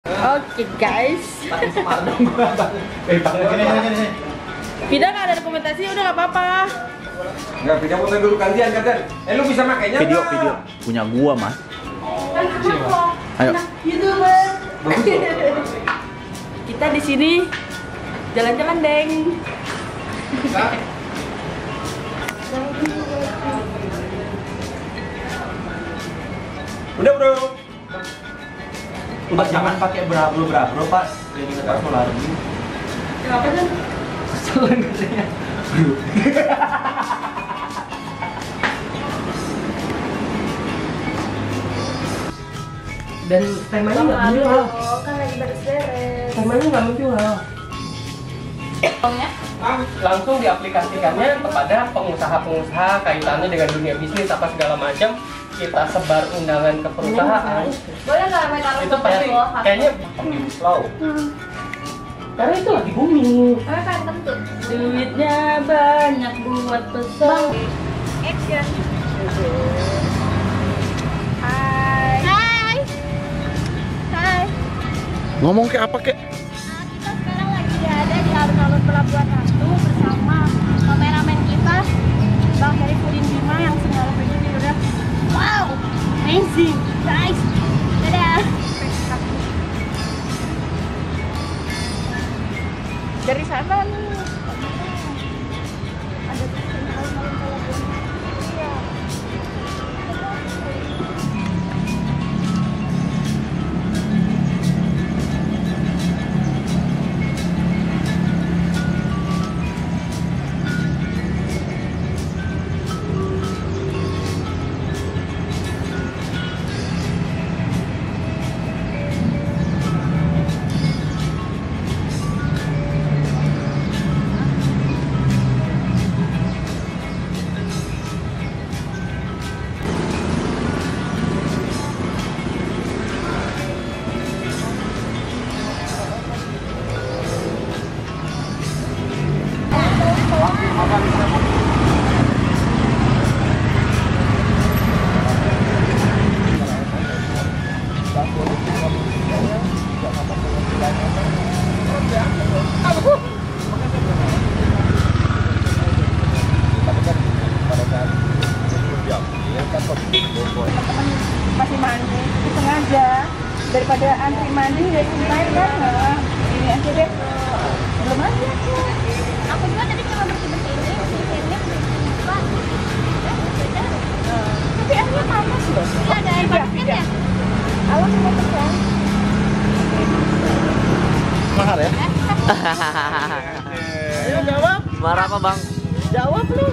Oke guys. Pindah nggak ada dokumentasi, udah nggak apa-apa. Nggak, pindah foto dulu gantian. Lu bisa makainya Video punya gua mas. Ayo. YouTuber. Kita di sini jalan-jalan, Deng. Udah bro. Udah jangan pakai berabro pak. Ini kita solar ini. Kenapa kan? Solar katanya. Dan temanya nggak menjual. Kan lagi beres-beres. Temanya nggak menjual. Langsung diaplikasikannya kepada pengusaha-pengusaha kaitannya dengan dunia bisnis apa segala macam. Kita sebar undangan ke perusahaan. Boleh nggak mereka Itu pasti kayaknya omnibus law. Karena itu lagi booming. kan tentu. Duitnya banyak buat pesan. Action. Hai. Hai. Hai. Ngomong kayak apa kek? Nah, kita sekarang lagi ada di alun-alun Pelabuhan Ratu bersama kameramen kita Bang Heri Pudin Bima yang semalam ini udah wow, amazing guys. Dadah. Dari sana nih. Ada alun-alun Pelabuhan. Iya. Masih mandi, itu sengaja daripada antri mandi dari main kan, ini aja deh. Belum mandi aja. Aku juga tadi cuma bersih-bersih ini, airnya lupa. Tapi airnya panas loh. Iya ada air panasnya ya. Awas mau pegang. Mahal ya? Ayo jawab. Marah apa bang? Jawab lu.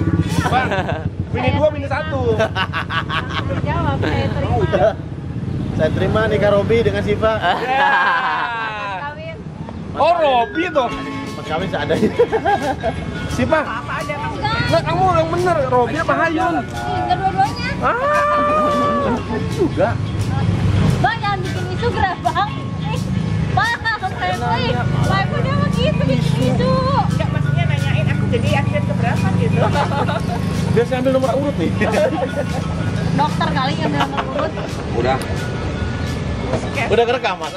Bang. Mini 2 mini 1. Jawab, saya terima. Saya terima nikah Robi dengan Siva. Kawin. Oh, Robi tuh. Mas kawin seadanya. Siapa? Enggak, kamu yang bener. Robi apa Hayun? Enggak dua-duanya. Juga. Bang jangan bikin isu gerak bang. Bang, friendly. Bang udah begitu bikin isu. Enggak, maksudnya nanyain aku jadi akhir keberapa gitu. Dia saya ambil nomor urut nih. Dokter kali yang bilang urut. Udah. Udah kerekam mas.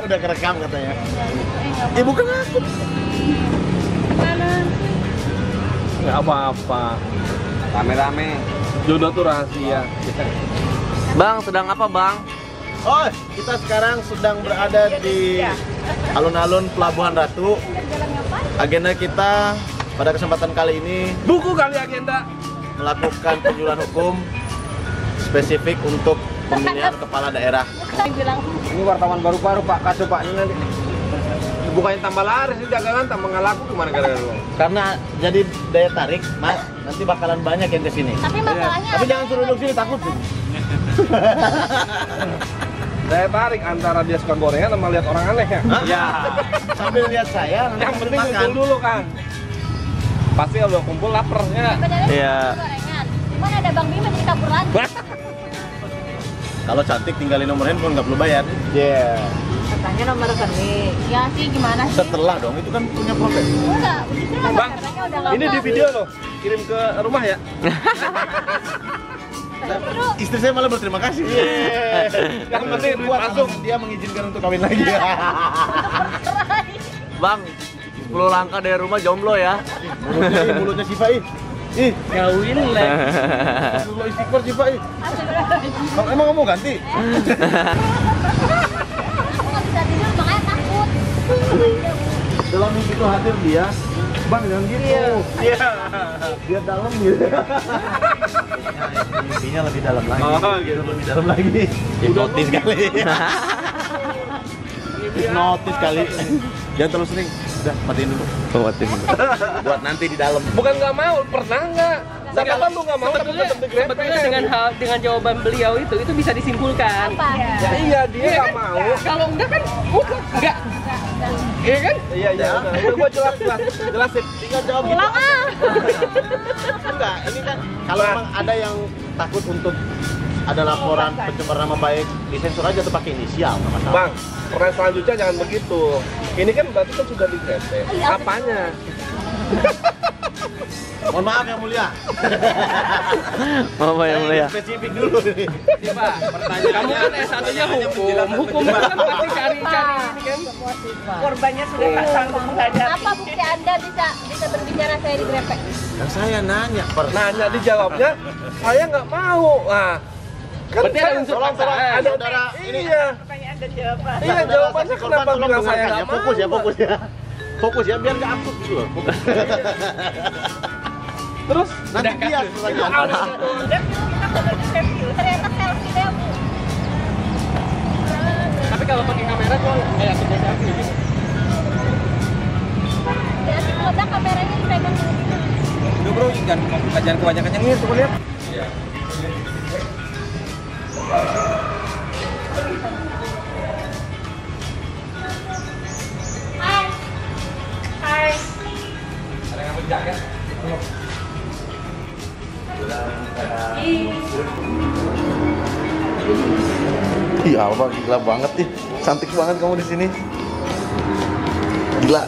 Udah kerekam katanya. Ibu kan aku. Nggak apa-apa. Rame-rame. Jodoh tuh rahasia. Bang, sedang apa bang? Oh, kita sekarang sedang berada di alun-alun Pelabuhan Ratu. Agenda kita pada kesempatan kali ini Buku kali agenda. melakukan penyuluhan hukum spesifik untuk pemilihan kepala daerah. Bilang Ini wartawan baru-baru Pak Kaso Pak ini nanti. Bukannya tambah laris di dagangan, tambah nggak laku gimana gara-gara lu? Karena jadi daya tarik, Mas, nanti bakalan banyak yang kesini. tapi masalahnya Tapi jangan suruh duduk sini, takut sih. Daya tarik antara dia suka gorengan sama lihat orang aneh ya? Ya, sambil lihat saya, nanti Yang penting makan. kumpul dulu kan. Pasti kalau kumpul lapar ya. sebenarnya Iya. gorengan. Cuman ada Bang Bima jadi kabur lagi. Kalau cantik tinggalin nomor handphone, nggak perlu bayar. Iya. Katanya nomor rekening. Ya sih gimana sih? Setelah dong, itu kan punya profil. Enggak, justru nomor Bang, rekeningnya udah lama. ini di video loh, kirim ke rumah ya. Istri saya malah berterima kasih. Yang penting buat masuk dia mengizinkan untuk kawin lagi. Bang, 10 langkah dari rumah jomblo ya. Mulutnya Siva ih. Ih, Gawin lah. Dulu istighfar Siva ih. Emang kamu ganti? Aku nggak bisa tidur makanya takut. Dalam mimpi itu hadir dia. Bang, jangan gitu. Iya. Dia dalam gitu. Mimpinya lebih dalam lagi. Oh, gitu. Lebih dalam lagi. Hipnotis kali. Hipnotis kali. Jangan terlalu sering. Udah, matiin dulu. Matiin dulu. Buat nanti di dalam. Bukan nggak mau, pernah nggak? Katakan lu nggak mau, tapi tetap digrepek. Sebetulnya dengan jawaban beliau itu bisa disimpulkan. Apa? Ya iya, dia nggak mau. Kalau enggak kan udah enggak. Iya kan? Iya, udah gua jelasin. Tinggal jawab gitu. Pulang ah. Enggak, ini kan kalau memang ada yang takut untuk ada laporan pencemaran nama baik, disensor aja tuh pakai inisial, nggak masalah. Bang, pertanyaan selanjutnya jangan begitu. Ini kan berarti kan sudah digrepek. Apanya? Mohon maaf yang mulia. Mama yang mulia. Spesifik dulu nih. Iya, Pak. Kamu kan S1-nya hukum. Hukum kan pasti cari-cari ini kan. Korbannya sudah tak sanggup menghadapi. Apa bukti Anda bisa berbicara saya digrepek? Yang saya nanya, Nanya dijawabnya, saya nggak mau. Nah, kan Berarti ada unsur tolong, paksaan. ada Saudara, ini iya. Pertanyaan dan jawaban. Iya, jawabannya kenapa bilang saya nggak mau? Fokus ya, fokus ya. Fokus ya, biar nggak absurd gitu loh. Fokus. Terus Nanti dia pertanyaan. Dan kita sudah interview. Ternyata selfie deh, Bu. Tapi kalau pakai kamera kok kayak selfie gitu. Jadi kalau ada kameranya dipegang dulu. Udah bro, jangan kebanyakan yang ini, coba lihat. Hai. Hai. Ada yang ngambil jaket? Iya, Alba gila banget nih. Cantik banget kamu di sini. Gila.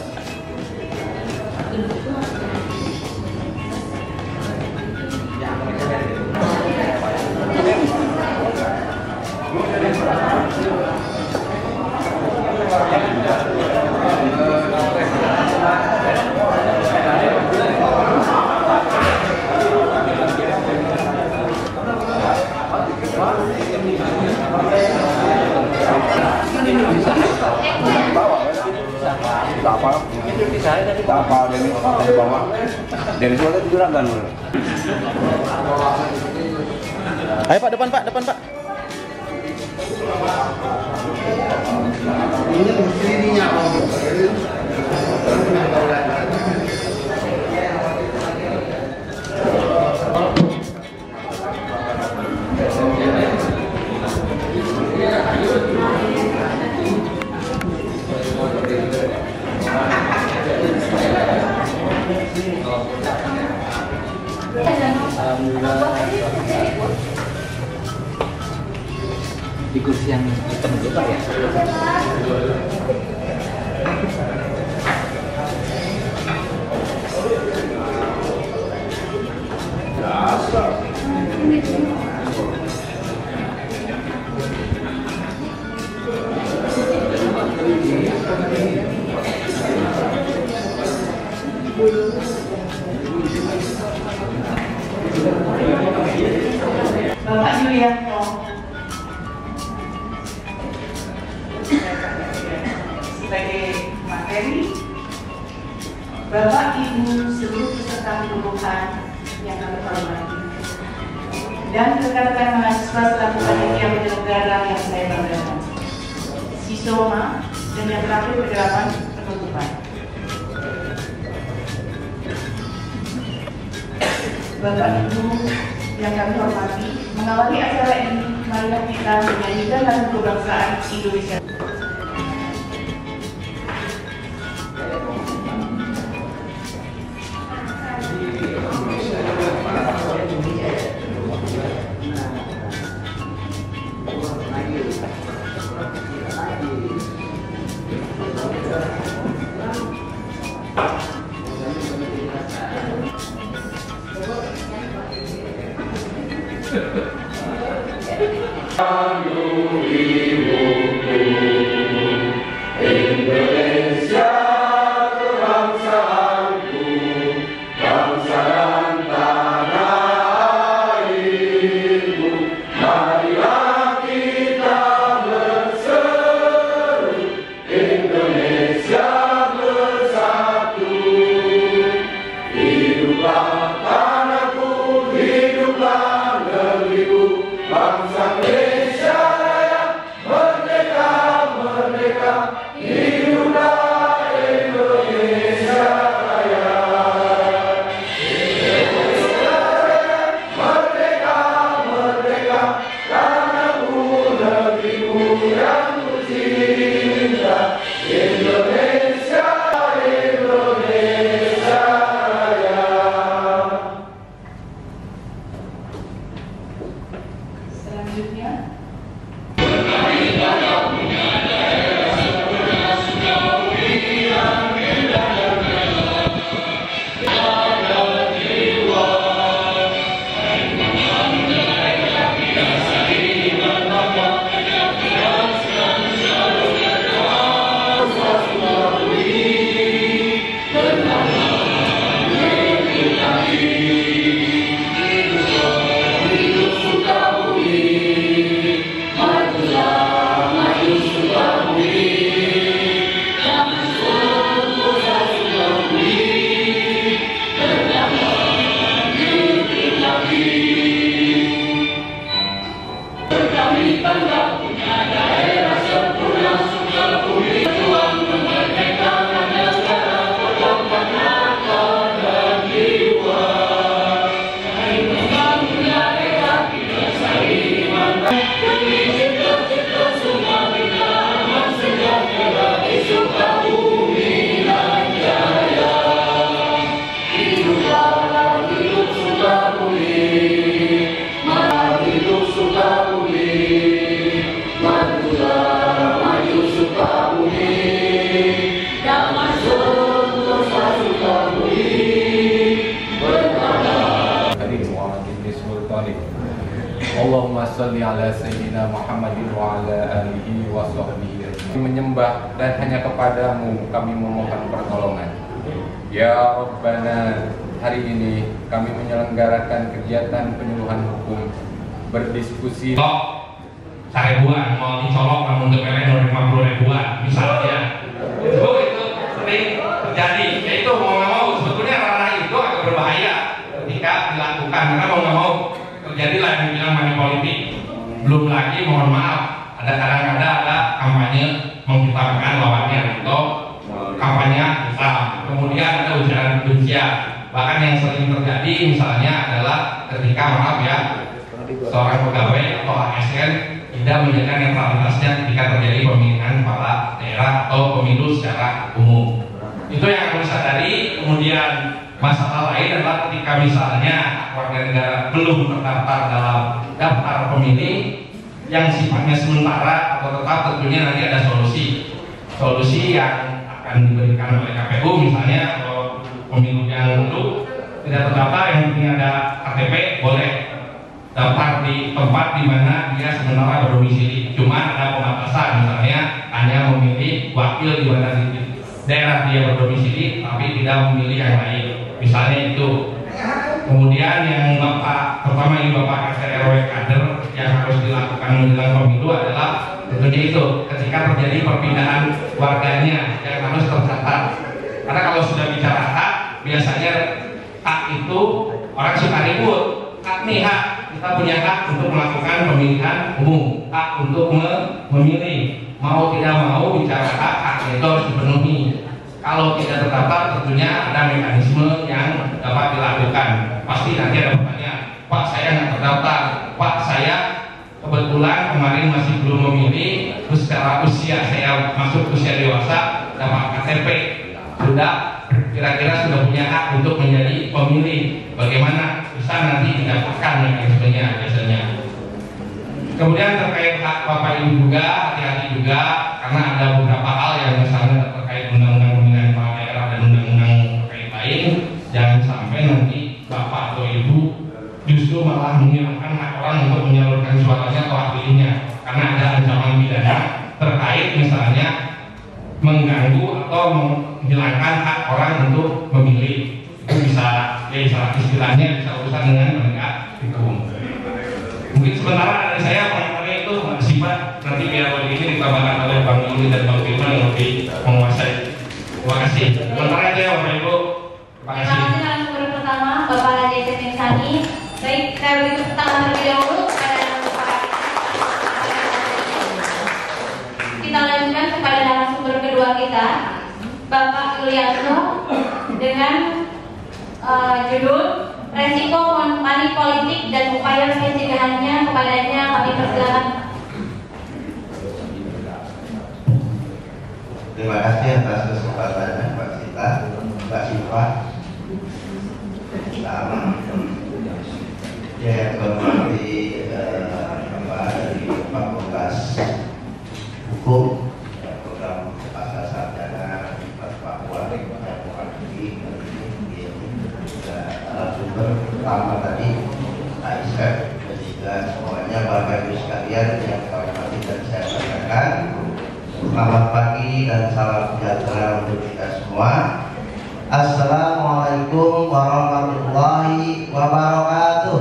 Ayo Pak, depan Pak, depan Pak. Di kursi yang hitam dulu Pak ya. Bapak Yulianto. Sebagai materi, Bapak Ibu seluruh peserta pembukaan yang kami hormati, dan rekan-rekan mahasiswa selaku panitia penyelenggara yang saya banggakan, Sisoma dan yang terakhir penerapan penutupan. Bapak Ibu yang kami hormati, mengawali acara ini, marilah kita menyanyikan lagu kebangsaan Indonesia. Allahumma sholli ala sayyidina Muhammadin wa ala alihi wa sahbihi ajma'in. Menyembah dan hanya kepadamu kami memohon pertolongan. Ya Rabbana, hari ini kami menyelenggarakan kegiatan penyuluhan hukum, berdiskusi. Seribuan mau dicolok namun untuk PLN 50 ribuan misalnya, itu sering terjadi. Ya itu mau nggak mau sebetulnya ranah itu agak berbahaya ketika dilakukan, karena mau nggak mau terjadilah yang dibilang money politik. Belum lagi mohon maaf, ada kadang-kadang ada kampanye mengutamakan lawannya atau kampanye Islam, kemudian ada ujaran kebencian. Bahkan yang sering terjadi misalnya adalah ketika maaf ya, seorang pegawai atau ASN tidak menjaga netralitasnya ketika terjadi pemilihan kepala daerah atau pemilu secara umum. Itu yang harus disadari. Kemudian masalah lain adalah ketika misalnya warga negara belum terdaftar dalam daftar pemilih yang sifatnya sementara atau tetap, tentunya nanti ada solusi yang akan diberikan oleh KPU. Misalnya kalau pemilu yang lalu tidak terdaftar, yang penting ada KTP, boleh daftar di tempat di mana dia sementara berdomisili. Cuma ada pembatasan, misalnya hanya memilih wakil di mana di daerah dia berdomisili, tapi tidak memilih yang lain. Misalnya itu. Kemudian yang Bapak, terutama ini Bapak RW kader, yang harus dilakukan menjelang pemilu adalah tentunya itu ketika terjadi perpindahan warganya yang harus tercatat. Karena kalau sudah bicara hak, biasanya hak itu orang suka ribut. Hak nih hak, kita punya hak untuk melakukan pemilihan umum, hak untuk memilih. Mau tidak mau bicara hak itu harus dipenuhi. Kalau tidak terdaftar, tentunya ada mekanisme yang dapat dilakukan. Pasti nanti ada pertanyaan, Pak saya nggak terdaftar, Pak saya kebetulan kemarin masih belum memilih, terus secara usia saya masuk usia dewasa, dapat KTP, sudah kira-kira sudah punya hak untuk menjadi pemilih. Bagaimana bisa nanti didapatkan mekanismenya biasanya. Kemudian terkait hak Bapak Ibu juga, hati-hati juga, karena ada beberapa hal yang misalnya terkait undang-undang pemilihan kepala daerah dan undang-undang terkait lain. Jangan sampai nanti Bapak atau Ibu justru malah menghilangkan hak orang untuk menyalurkan suaranya atau hak pilihnya, karena ada ancaman pidana terkait misalnya mengganggu atau menghilangkan hak orang untuk memilih. Itu bisa, ya istilahnya bisa urusan dengan penegak hukum. Mungkin sementara dari saya barangkali itu masih Pak, nanti biar ini ditambahkan oleh Bang Yuli dan Bang Firman yang lebih menguasai. Terima kasih. Sementara aja ya Bapak Ibu. Terima kasih. Terima kasih narasumber pertama Bapak Raja Cetinsani. Baik, saya beri tepuk tangan terlebih dahulu kepada Bapak. Kita lanjutkan kepada narasumber kedua kita, Bapak Yulianto, dengan judul Resiko Money Politik dan Upaya Pencegahannya. Kepadanya kami persilakan. Terima kasih atas kesempatannya Mbak Sita, Mbak Siva. Yang berarti dari Fakultas Hukum, program pasca sarjana Papua sumber pertama tadi Pak Isep, dan juga semuanya Bapak Ibu sekalian yang saya hormati dan saya banggakan. Selamat pagi dan salam sejahtera untuk kita semua. Assalamualaikum warahmatullahi wabarakatuh.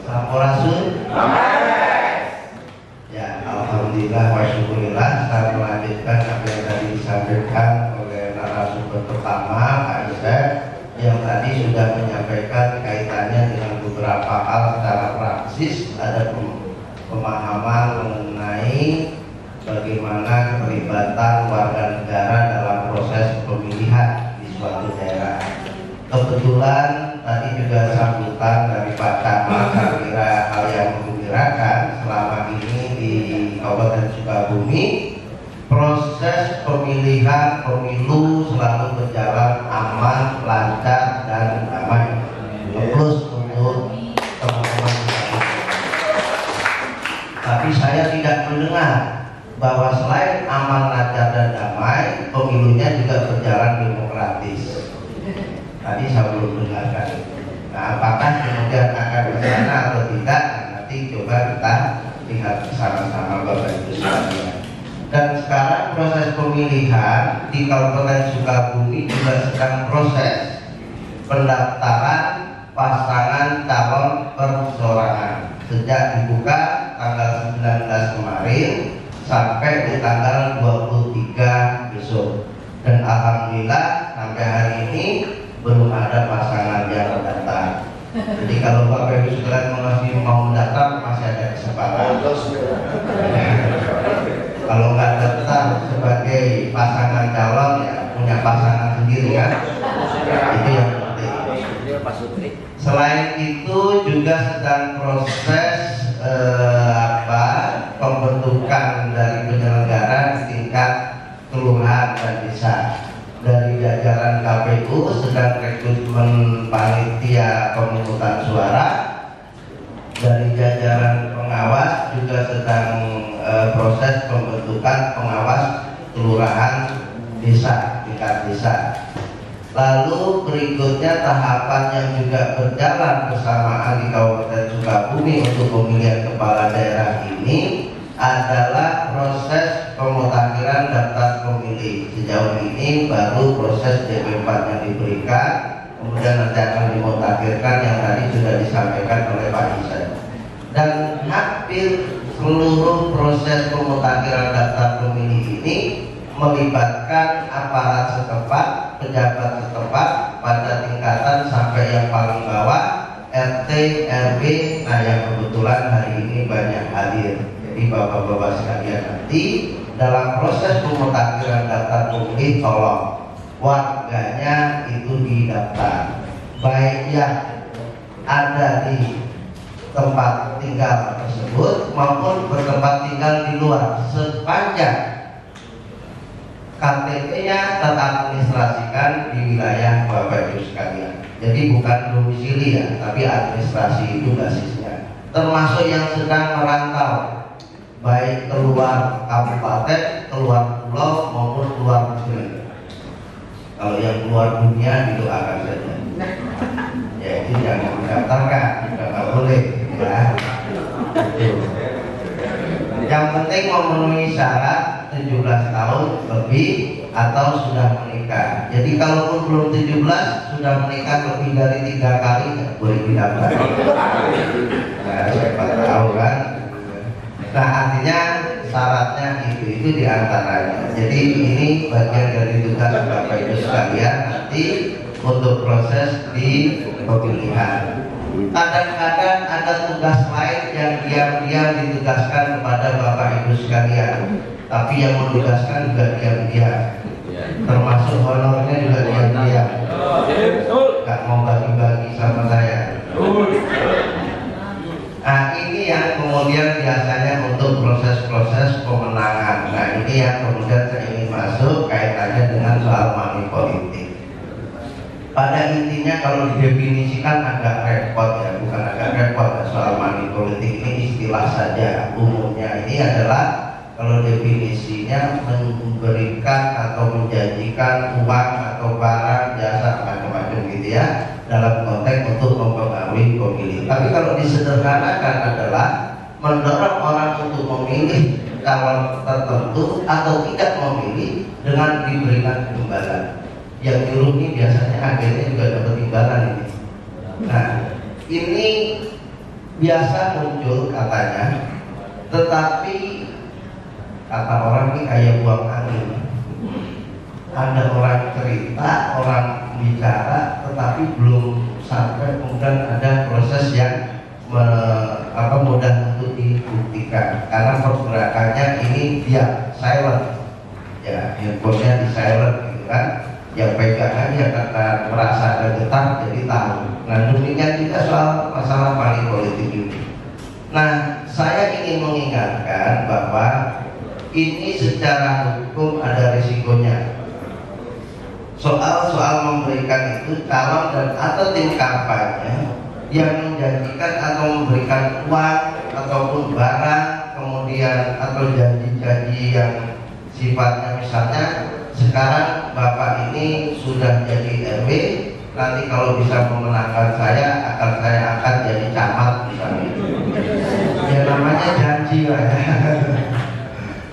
Sampurasun. Ya, alhamdulillah wa syukurillah. Saya melanjutkan apa yang tadi disampaikan oleh narasumber pertama Pak Isep, yang tadi sudah menyampaikan kaitannya dengan beberapa hal secara praksis. Ada pemahaman mengenai bagaimana keterlibatan warga negara dalam proses pemilihan di suatu daerah. Kebetulan tadi juga sambutan dari Pak Camat, saya kira hal yang menggembirakan selama ini di Kabupaten Sukabumi, proses pemilihan pemilu selalu berjalan aman, lancar, dan damai. Plus untuk teman-teman. Tapi saya tidak mendengar bahwa selain aman, lancar, dan damai, pemilunya juga berjalan demokratis. Tadi saya belum dengarkan. Nah, Nah, apakah kemudian akan ke sana atau tidak? Nanti coba kita lihat bersama-sama Bapak Ibu sekalian. Dan sekarang proses pemilihan di Kabupaten Sukabumi juga sedang proses pendaftaran pasangan calon perseorangan sejak dibuka tanggal 19 kemarin sampai di tanggal 23 besok. Dan alhamdulillah sampai hari ini belum ada pasangan yang mendaftar. Jadi kalau Bapak Ibu sekalian masih mau mendaftar, masih ada kesempatan. Kalau nggak daftar sebagai pasangan calon, ya punya pasangan sendiri kan. Itu yang penting. Selain itu juga sedang proses pembentukan dari penyelenggara di tingkat kelurahan dan desa. Dari jajaran KPU sedang rekrutmen panitia pemungutan suara. Dari jajaran pengawas juga sedang proses pembentukan pengawas kelurahan desa, tingkat desa. Lalu berikutnya tahapan yang juga berjalan bersamaan di Kabupaten Sukabumi untuk pemilihan kepala daerah ini adalah proses pemutakhiran daftar pemilih. Sejauh ini baru proses DP4 yang diberikan, kemudian nanti akan dimutakhirkan yang tadi sudah disampaikan oleh Pak Isa. Dan hampir seluruh proses pemutakhiran daftar pemilih ini melibatkan aparat setempat, pejabat setempat pada tingkatan sampai yang paling bawah, RT, RW. Nah, yang kebetulan hari ini banyak hadir. Jadi bapak-bapak sekalian, nanti dalam proses pemutakhiran daftar pemilih tolong warganya itu didaftar, baik yang ada di tempat tinggal tersebut maupun bertempat tinggal di luar, sepanjang KTP-nya teradministrasikan di wilayah Bapak Ibu sekalian. Jadi bukan domisili ya, tapi administrasi itu basisnya. Termasuk yang sedang merantau, baik keluar kabupaten, keluar pulau maupun keluar negeri. Kalau yang keluar dunia didoakan saja. Ya itu jangan mendaftarkan, nggak boleh ya. Yang penting memenuhi syarat 17 tahun lebih atau sudah menikah. Jadi kalaupun belum 17 sudah menikah lebih dari 3 kali nggak boleh didaftar. Nah, siapa tahu kan. Nah, artinya syaratnya itu diantaranya. Jadi ini bagian dari tugas Bapak Ibu sekalian nanti untuk proses di pemilihan. Kadang-kadang ada tugas lain yang diam-diam ditugaskan kepada Bapak Ibu sekalian, tapi yang menugaskan juga diam-diam, termasuk honornya juga diam-diam. Gak mau bagi-bagi sama saya. Nah, ini yang kemudian biasanya untuk proses-proses pemenangan. Nah, ini yang kemudian saya ingin masuk kaitannya dengan soal money politik. Pada intinya kalau didefinisikan agak repot ya, bukan agak repot ya, soal money politik ini istilah saja. Umumnya ini adalah kalau definisinya memberikan atau menjanjikan uang atau barang, jasa, macam-macam gitu ya, dalam konteks untuk mempengaruhi pemilih. Tapi kalau disederhanakan adalah mendorong orang untuk memilih calon tertentu atau tidak memilih dengan diberikan imbalan. Yang nyuruh ini biasanya akhirnya juga dapat imbalan ini. Nah, ini biasa muncul katanya, tetapi kata orang ini kayak buang angin. Ada orang cerita, orang bicara, tetapi belum sampai kemudian ada proses yang mudah untuk dibuktikan. Karena pergerakannya ini dia silent, ya handphonenya di silent gitu kan. Yang pegangan yang kata merasa ada getar jadi tahu. Nah, demikian juga soal masalah money politik ini. Nah, saya ingin mengingatkan bahwa ini secara hukum ada risikonya. Soal memberikan itu calon dan atau tim kampanye yang menjanjikan atau memberikan uang ataupun barang, kemudian atau janji-janji yang sifatnya misalnya sekarang Bapak ini sudah jadi RW, nanti kalau bisa memenangkan saya akan saya angkat jadi camat misalnya. Ya namanya janji lah ya.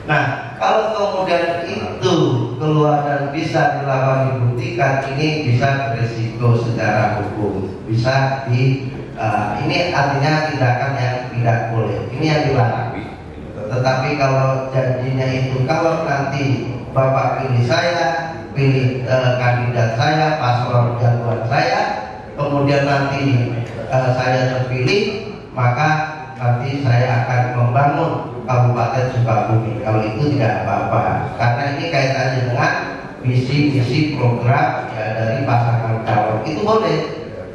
Nah, kalau kemudian itu keluar dan bisa dilakukan dibuktikan, ini bisa berisiko secara hukum, bisa ini artinya tindakan yang tidak boleh, ini yang dilarang. Tetapi kalau janjinya itu, kalau nanti Bapak pilih saya, pilih kandidat saya, paslon jagoan saya, kemudian nanti saya terpilih, maka nanti saya akan membangun Kabupaten Sukabumi. Kalau itu tidak apa-apa, karena ini kaitannya dengan visi-visi program ya, dari pasangan calon, itu boleh.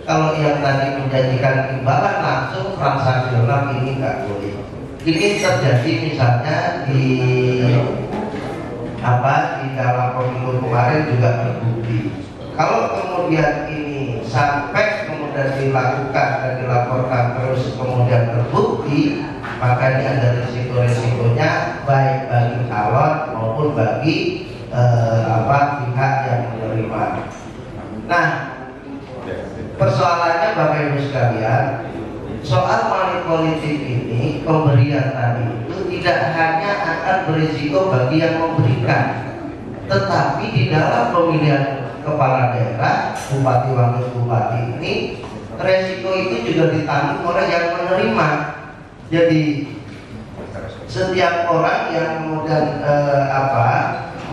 Kalau yang tadi menjanjikan imbalan langsung transaksional, ini nggak boleh. Ini terjadi misalnya di dalam pemilu kemarin juga terbukti. Kalau kemudian ini sampai kemudian dilakukan dan dilaporkan terus kemudian terbukti, maka ini ada risiko-risikonya baik bagi calon maupun bagi pihak yang menerima. Nah, persoalannya Bapak Ibu sekalian, soal money politik ini, pemberian tadi itu tidak hanya akan berisiko bagi yang memberikan, tetapi di dalam pemilihan kepala daerah, bupati wakil bupati ini, resiko itu juga ditanggung oleh yang menerima. Jadi setiap orang yang kemudian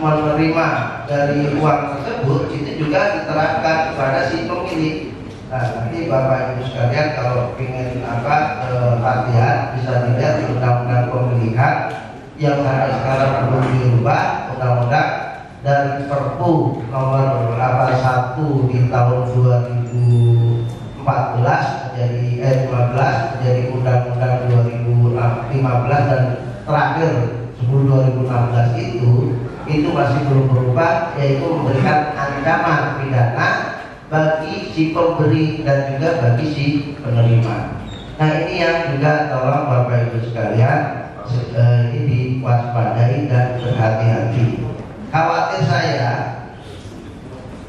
menerima dari uang tersebut itu juga diterapkan kepada si pemilih. Nah, nanti Bapak Ibu sekalian kalau ingin latihan bisa dilihat di undang-undang pemilihan yang sampai sekarang belum dirubah, undang-undang dari Perpu nomor 1 di tahun 2014 menjadi 15 menjadi undang-undang 2015 dan terakhir 10 2016 itu masih belum berubah, yaitu memberikan ancaman pidana bagi si pemberi dan juga bagi si penerima. Nah, ini yang juga tolong Bapak Ibu sekalian ini diwaspadai dan berhati-hati. Khawatir saya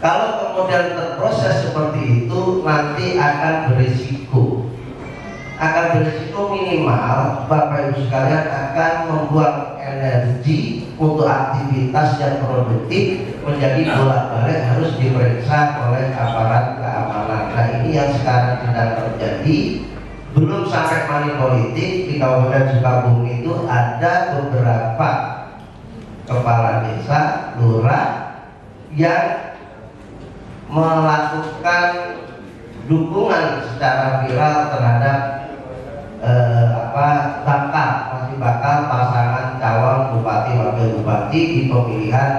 kalau kemudian terproses seperti itu nanti akan berisiko minimal Bapak Ibu sekalian akan membuang energi untuk aktivitas yang produktif menjadi bolak-balik harus diperiksa oleh aparat keamanan. Nah, ini yang sekarang sedang terjadi. Belum sampai money politik, di Kabupaten Sukabumi itu ada beberapa kepala desa, lurah yang melakukan dukungan secara viral terhadap bakal pasangan calon bupati wakil bupati di pemilihan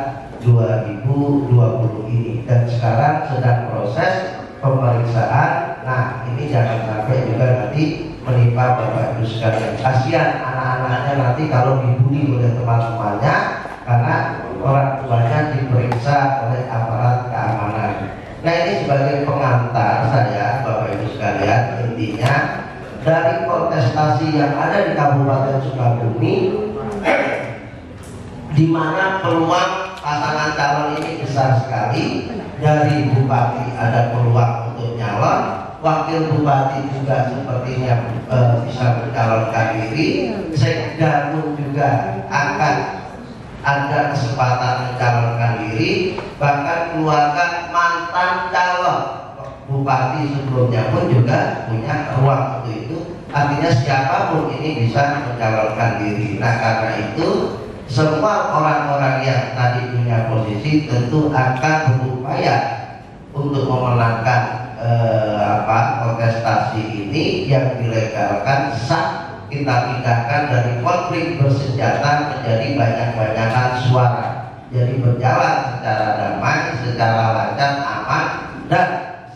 2020 ini, dan sekarang sedang proses pemeriksaan. Nah, ini jangan sampai juga nanti menimpa Bapak Ibu sekalian. Kasihan anak-anaknya nanti kalau dibully oleh teman-temannya karena orang tuanya diperiksa oleh aparat keamanan. Nah, ini sebagai pengantar saya Bapak Ibu sekalian, intinya dari kontestasi yang ada di Kabupaten Sukabumi, di mana peluang pasangan calon ini besar sekali. Dari bupati ada peluang untuk nyalon, wakil bupati juga sepertinya bisa mencalonkan diri, sekda pun juga akan ada kesempatan mencalonkan diri, bahkan keluarga mantan calon bupati sebelumnya pun juga punya ruang untuk itu. Artinya siapapun ini bisa mencalonkan diri. Nah, karena itu semua orang-orang yang tadi punya posisi tentu akan berupaya untuk memenangkan kontestasi ini yang dilegalkan sah. Kita pindahkan dari konflik bersenjata menjadi banyak-banyakan suara. Jadi berjalan secara damai, secara lancar, aman, dan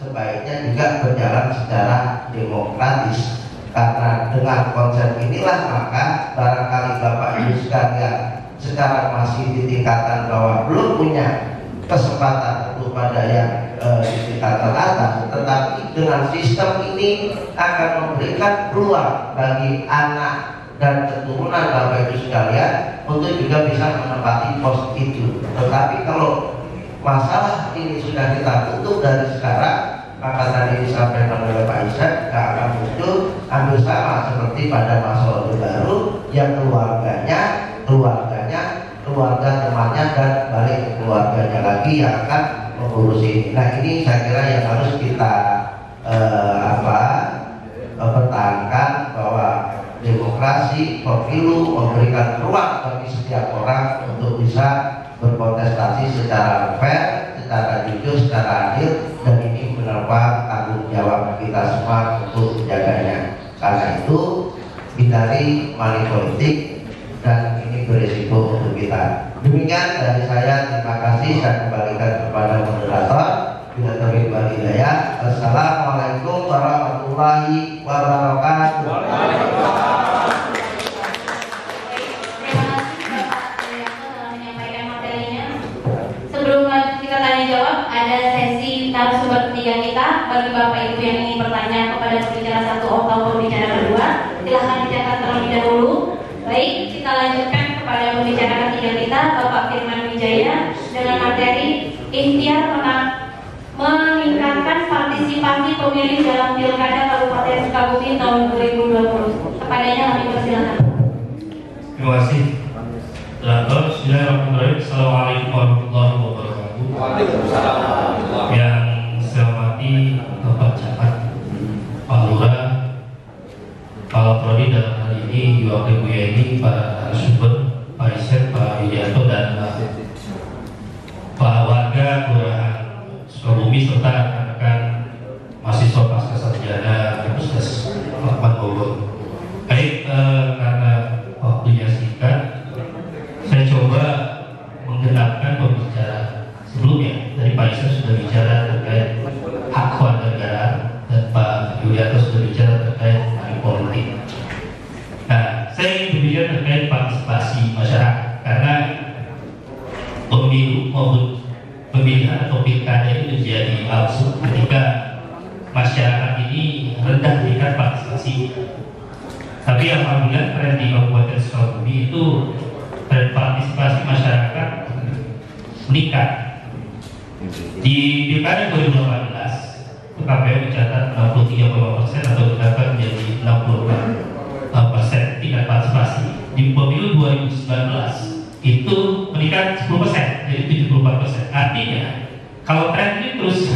sebaiknya juga berjalan secara demokratis. Karena dengan konsep inilah maka barangkali Bapak Ibu sekalian sekarang masih di tingkatan bawah belum punya kesempatan untuk pada yang di tingkatan atas, tetapi dengan sistem ini akan memberikan peluang bagi anak dan keturunan Bapak Ibu sekalian untuk juga bisa menempati pos itu. Tetapi kalau masalah ini sudah kita tutup dari sekarang, maka tadi disampaikan oleh Pak Isep tidak akan muncul hampir sama seperti pada masa Orde Baru yang keluarga temannya dan balik ke keluarganya lagi yang akan mengurus ini. Nah ini saya kira yang harus kita pertahankan, bahwa demokrasi pemilu memberikan ruang bagi setiap orang untuk bisa berkontestasi secara fair, secara jujur, secara adil, dan ini merupakan tanggung jawab kita semua untuk menjaganya. Karena itu hindari money politik dan ini berisiko untuk kita. Demikian dari saya, terima kasih. Saya kembalikan kepada moderator. Bila taufiq wal hidayah. Assalamualaikum warahmatullahi wabarakatuh. Sebelum kita tanya jawab, ada sesi narasumber ketiga kita. Bagi Bapak Ibu yang ingin bertanya kepada pembicara satu atau pembicara kedua, silahkan dicatat terlebih dahulu. Baik, kita lanjutkan kepada pembicara ketiga kita, Bapak Firman Wijaya, dengan materi ikhtiar meningkatkan partisipasi pemilih dalam Pilkada Kabupaten Sukabumi tahun 2020. Kepadanya kami persilakan. Terima kasih. Bismillahirrahmanirrahim. Assalamualaikum warahmatullahi wabarakatuh. Waalaikumsalam. Yang saya hormati Bapak Camat, Pak Lurah, Pak Prodi dalam hal ini, juga Ibu Yeni, Pak Sumber, Pak Isep, Pak Widianto, dan Pak warga Kelurahan Sukabumi serta rekan-rekan mahasiswa pasca sarjana Universitas Lapan Bogor. Baik, karena waktunya singkat, saya coba menggenapkan pembicara sebelumnya. Dari Pak Isep sudah bicara terkait hak warga negara dan Pak Yulianto sudah bicara terkait money politik. Nah, saya ingin berbicara terkait partisipasi masyarakat, karena pemilu maupun pemilihan atau pilkada itu menjadi absurd ketika masyarakat ini rendah tingkat partisipasi. Tapi alhamdulillah tren di Kabupaten Sukabumi itu tren partisipasi masyarakat meningkat. Di pilkada 2018 KPU mencatat 63,5% atau meningkat menjadi 64% tingkat partisipasi. Di pemilu 2019 itu meningkat 10%, jadi 74%. Artinya kalau tren ini terus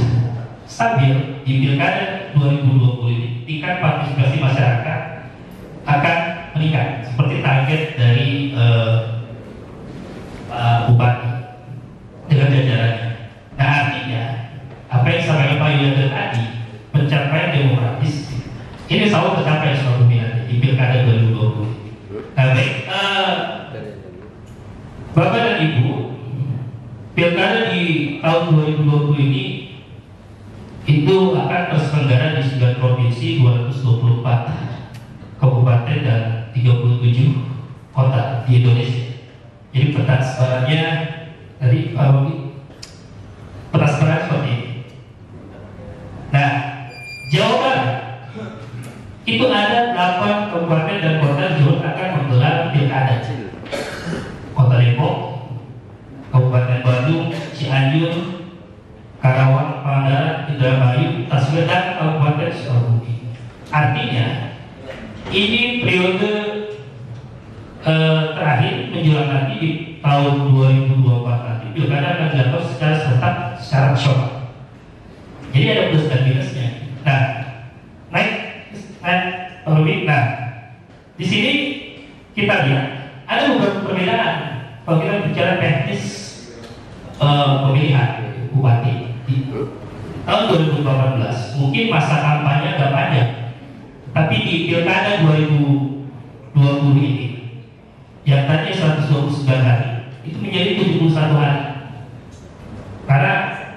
stabil di pilkada 2020 ini, tingkat partisipasi masyarakat akan meningkat seperti target dari Pak Bupati dengan jajarannya. Nah artinya apa yang disampaikan Pak Yulianto tadi, pencapaian demokratis ini selalu tercapai Sukabumi di pilkada 2020. Nah baik, Bapak dan Ibu, pilkada di tahun 2020 ini itu akan terselenggara di 9 provinsi, 224 kabupaten dan 37 kota di Indonesia. Jadi peta sebarannya tadi peta sebaran seperti ini. Nah, Jawa Barat itu ada 8 kabupaten dan kota yang akan menggelar pilkada. Kota Depok, Kabupaten Bandung, Cianjur, Karawang, Pangandaran, Indramayu, Taswedan, Kabupaten Sukabumi. Artinya ini periode terakhir menjelang nanti di tahun 2024 nanti pilkada akan dilakukan secara serentak, secara nasional. Jadi ada plus dan minusnya. Nah, nah, di sini kita lihat ada beberapa perbedaan. Kalau kita bicara teknis pemilihan bupati di tahun 2018, mungkin masa kampanye agak panjang, tapi di pilkada 2020 ini yang tadinya 129 hari itu menjadi 71 hari, karena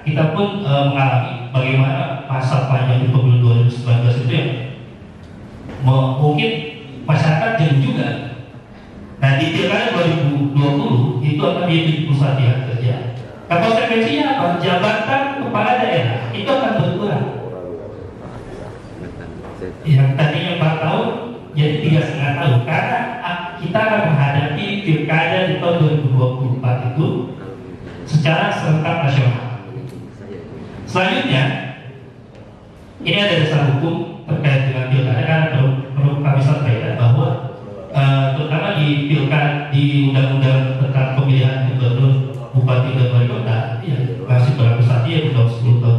kita pun mengalami bagaimana masa panjang di pemilu 2019 itu yang mungkin masyarakat jenuh juga. Nah di pilkada 2020 itu akan menjadi 71 hari kerja. Nah konsekuensinya apa? Jabatan kepala daerah itu akan berkurang. Yang tadinya 4 tahun jadi 3,5 tahun, karena kita akan menghadapi pilkada di tahun 2024 itu secara serentak nasional. Selanjutnya ini ada dasar hukum terkait dengan pilkada, karena perlu kami sampaikan bahwa terutama di pilkada, di undang-undang tentang pemilihan gubernur, bupati dan wali kota yang masih berlaku saat ini undang 10 tahun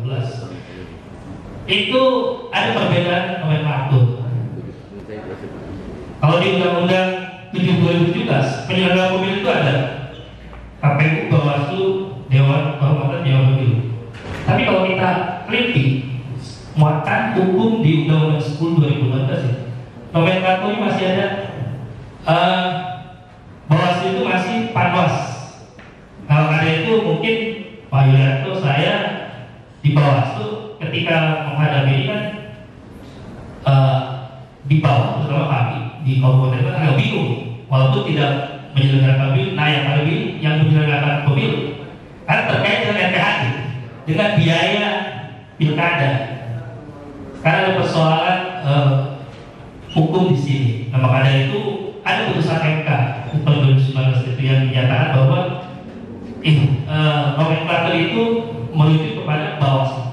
2015 itu ada perbedaan nomenklatur. Kalau di undang-undang 7 2017 penyelenggara pemilu itu ada KPU, Bawaslu, Dewan Kehormatan Dewan Pemilu. Tapi kalau kita teliti muatan hukum di Undang-Undang 10 2015 ya, nomenklaturnya masih ada. Bawaslu itu masih Panwas. Kalau ada itu mungkin Pak Yulianto, saya di Bawaslu ketika menghadapi ini kan di bawah, terutama kami di kabupaten itu agak bingung, walaupun tidak menyelenggarakan pemilu. Nah, yang paling bingung yang menyelenggarakan pemilu karena terkait dengan NPHD, dengan biaya pilkada, karena ada persoalan hukum di sini. Nah, maka dari itu ada putusan MK tahun 2019 itu yang menyatakan bahwa nomenklatur itu merujuk kepada Bawaslu.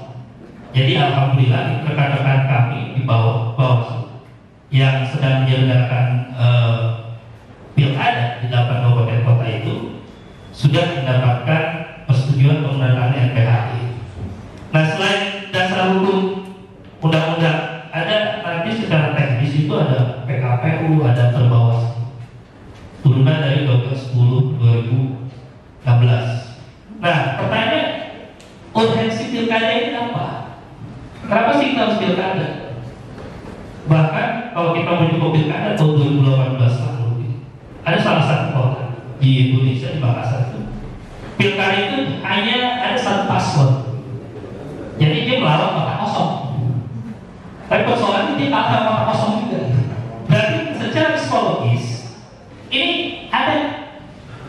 Jadi alhamdulillah rekan-rekan kami di Bawaslu yang sedang menyelenggarakan pilkada di 8 kabupaten kota itu sudah mendapatkan persetujuan penandatanganan NPHD. Nah, selain dasar hukum undang-undang, ada nanti secara teknis itu ada PKPU, ada Perbawaslu, turunan dari Undang-Undang 10 2016. Nah, pertanyaan, urgensi pilkada ini apa? Kenapa sih kita harus pilkada? Bahkan kalau kita menyebut pilkada tahun 2018 lalu, ada salah satu kota di Indonesia, di Makassar itu, pilkada itu hanya ada satu paslon. Jadi dia melawan maka kosong. Tapi persoalannya dia kalah maka kosong juga. Berarti secara psikologis ini ada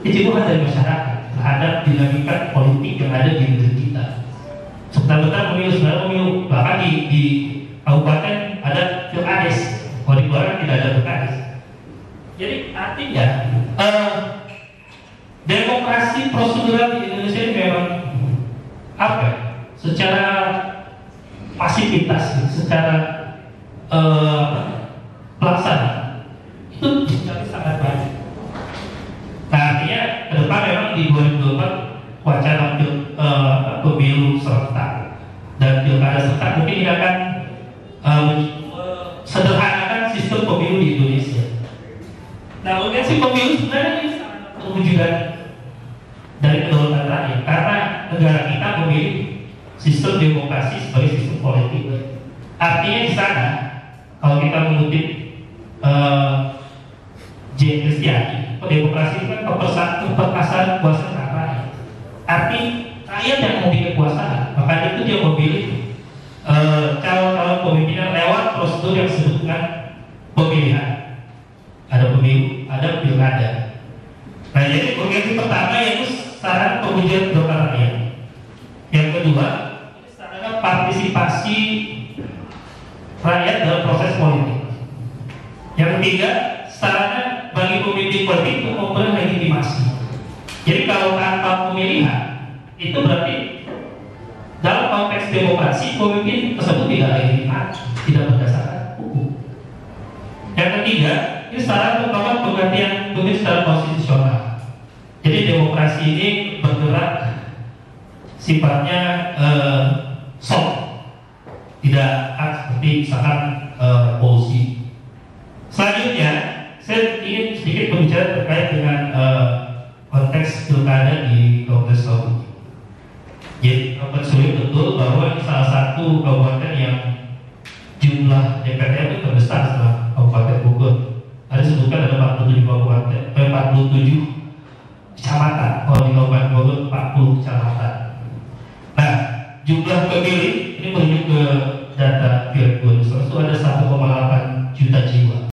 kejenuhan dari masyarakat terhadap dinamika politik yang ada di negeri kita. Sebentar-bentar pemilu, bahkan di kabupaten ada pilkades, kalau di luar tidak ada pilkades. Jadi artinya demokrasi prosedural di Indonesia ini memang apa? Secara pasifitas, secara pelaksana itu jadi sangat baik. Nah, artinya ke depan memang di 2024 wacana pemilu serentak dan pilkada serentak mungkin akan sederhanakan sistem pemilu di Indonesia. Nah, urgensi pemilu sebenarnya ini perwujudan dari kedaulatan rakyat, karena negara kita memilih sistem demokrasi sebagai sistem politik. Artinya di sana, kalau kita mengutip J. Kristiani, demokrasi itu kan keperkasaan kuasa rakyat. Arti rakyat yang memiliki kekuasaan, maka itu dia memilih calon-calon pemimpinan lewat prosedur yang disebut dengan pemilihan. Ada pemilu, ada pilkada. Nah, jadi urgensi pertama yaitu sarana pengujian kedaulatan rakyat. Yang kedua, sarana partisipasi rakyat dalam proses politik. Yang ketiga, sarana bagi pemimpin politik untuk memperoleh legitimasi. Jadi kalau tanpa pemilihan, itu berarti dalam konteks demokrasi pemimpin tersebut tidak legitimasi, tidak berdasarkan hukum. Yang ketiga, ini sarana untuk melakukan penggantian pemimpin secara konstitusional. Jadi demokrasi ini bergerak sifatnya soft, tidak seperti misalkan polusi. Selanjutnya, saya ingin sedikit berbicara terkait dengan konteks pilkada di Kabupaten Sukabumi. Jadi Kabupaten Sukabumi betul bahwa ini salah satu kabupaten yang jumlah DPRD itu terbesar setelah Kabupaten Bogor. Ada sebutkan ada 47 kabupaten, 47 kecamatan. Kalau di Kabupaten Bogor 40 kecamatan. Nah, jumlah pemilih ini merujuk ke data Pilek 2019 itu ada 1,8 juta jiwa.